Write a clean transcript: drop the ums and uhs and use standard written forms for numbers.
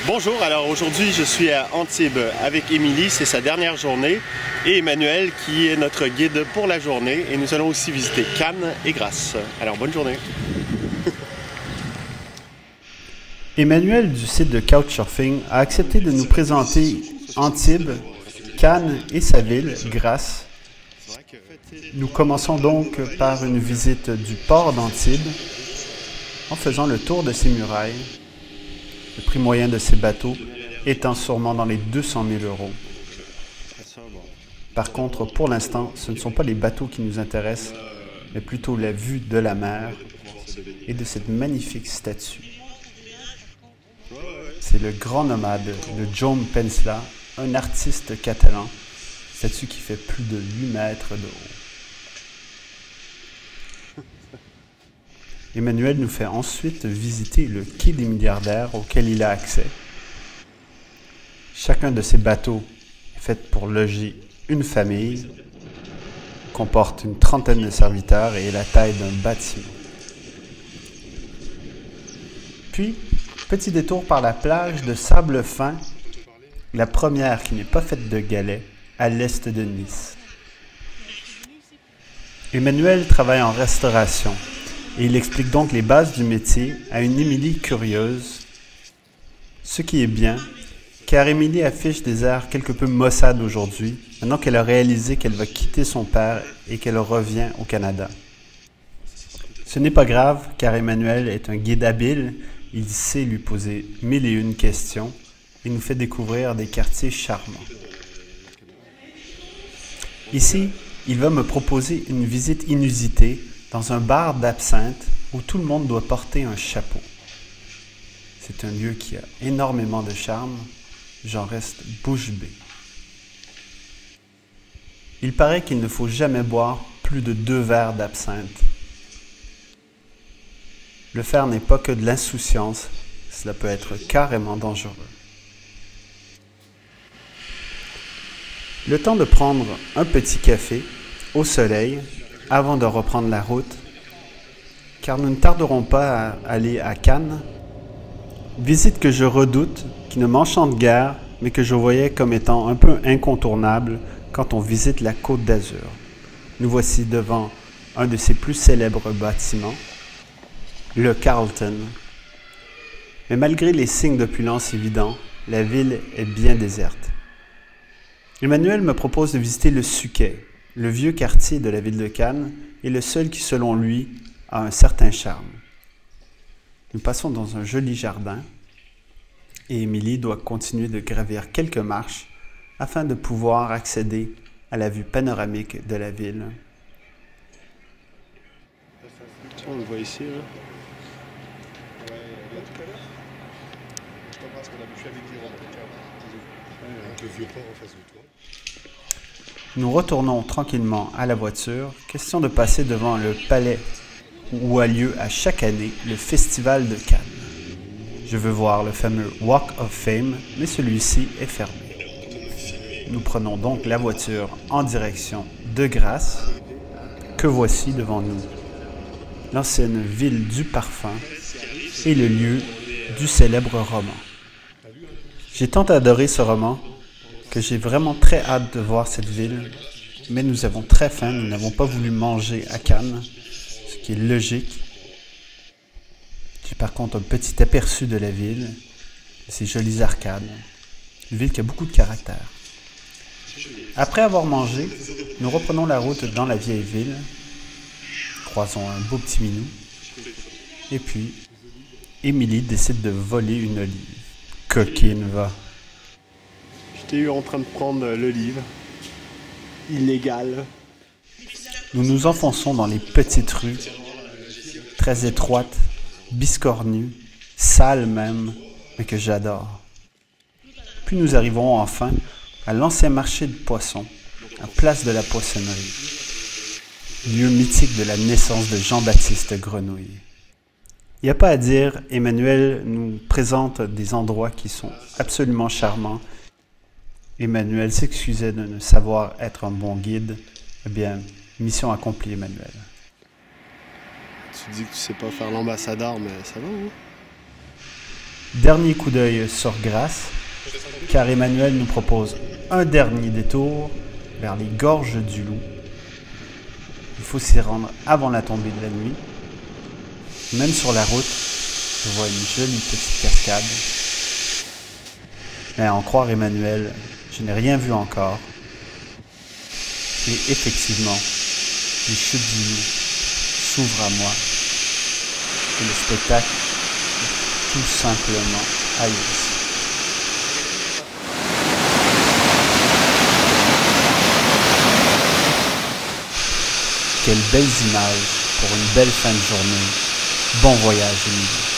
Bonjour, alors aujourd'hui je suis à Antibes avec Émilie, c'est sa dernière journée, et Emmanuel qui est notre guide pour la journée, et nous allons aussi visiter Cannes et Grasse. Alors bonne journée. Emmanuel du site de Couchsurfing a accepté de nous présenter Antibes, Cannes et sa ville, Grasse. Nous commençons donc par une visite du port d'Antibes en faisant le tour de ses murailles. Le prix moyen de ces bateaux étant sûrement dans les 200 000 €. Par contre, pour l'instant, ce ne sont pas les bateaux qui nous intéressent, mais plutôt la vue de la mer et de cette magnifique statue. C'est le grand nomade, le Jaume Pensla, un artiste catalan, statue qui fait plus de 8 mètres de haut. Emmanuel nous fait ensuite visiter le quai des milliardaires auquel il a accès. Chacun de ces bateaux est fait pour loger une famille, comporte une trentaine de serviteurs et est la taille d'un bâtiment. Puis, petit détour par la plage de sable fin, la première qui n'est pas faite de galets, à l'est de Nice. Emmanuel travaille en restauration. Et il explique donc les bases du métier à une Émilie curieuse, ce qui est bien, car Émilie affiche des airs quelque peu maussades aujourd'hui, maintenant qu'elle a réalisé qu'elle va quitter son père et qu'elle revient au Canada. Ce n'est pas grave, car Emmanuel est un guide habile, il sait lui poser 1001 questions et nous fait découvrir des quartiers charmants. Ici, il va me proposer une visite inusitée dans un bar d'absinthe où tout le monde doit porter un chapeau. C'est un lieu qui a énormément de charme, j'en reste bouche bée. Il paraît qu'il ne faut jamais boire plus de 2 verres d'absinthe. Le faire n'est pas que de l'insouciance, cela peut être carrément dangereux. Le temps de prendre un petit café au soleil avant de reprendre la route, car nous ne tarderons pas à aller à Cannes, visite que je redoute, qui ne m'enchante guère, mais que je voyais comme étant un peu incontournable quand on visite la Côte d'Azur. Nous voici devant un de ses plus célèbres bâtiments, le Carlton. Mais malgré les signes d'opulence évidents, la ville est bien déserte. Emmanuel me propose de visiter le Suquet, le vieux quartier de la ville de Cannes est le seul qui, selon lui, a un certain charme. Nous passons dans un joli jardin et Émilie doit continuer de gravir quelques marches afin de pouvoir accéder à la vue panoramique de la ville. On le voit ici, là. Nous retournons tranquillement à la voiture, question de passer devant le palais où a lieu à chaque année le Festival de Cannes. Je veux voir le fameux Walk of Fame, mais celui-ci est fermé. Nous prenons donc la voiture en direction de Grasse, que voici devant nous. L'ancienne ville du parfum et le lieu du célèbre roman. J'ai tant adoré ce roman que j'ai vraiment très hâte de voir cette ville, mais nous avons très faim, nous n'avons pas voulu manger à Cannes, ce qui est logique. J'ai par contre un petit aperçu de la ville, de ses jolies arcades, une ville qui a beaucoup de caractère. Après avoir mangé, nous reprenons la route dans la vieille ville, croisons un beau petit minou, et puis Émilie décide de voler une olive. Coquine va. Je t'ai eu en train de prendre l'olive. Illégal. Nous nous enfonçons dans les petites rues, très étroites, biscornues, sales même, mais que j'adore. Puis nous arrivons enfin à l'ancien marché de poissons, à Place de la Poissonnerie, lieu mythique de la naissance de Jean-Baptiste Grenouille. Il n'y a pas à dire, Emmanuel nous présente des endroits qui sont absolument charmants. Emmanuel s'excusait de ne savoir être un bon guide. Eh bien, mission accomplie, Emmanuel. Tu dis que tu sais pas faire l'ambassadeur, mais ça va, hein? Dernier coup d'œil sur Grasse, car Emmanuel nous propose un dernier détour vers les gorges du Loup. Il faut s'y rendre avant la tombée de la nuit. Même sur la route, je vois une jolie petite cascade. Mais à en croire Emmanuel, je n'ai rien vu encore. Et effectivement, les chutes du Loup s'ouvrent à moi. Et le spectacle est tout simplement ahurissant. Quelles belles images pour une belle fin de journée. Bon voyage, Émilie.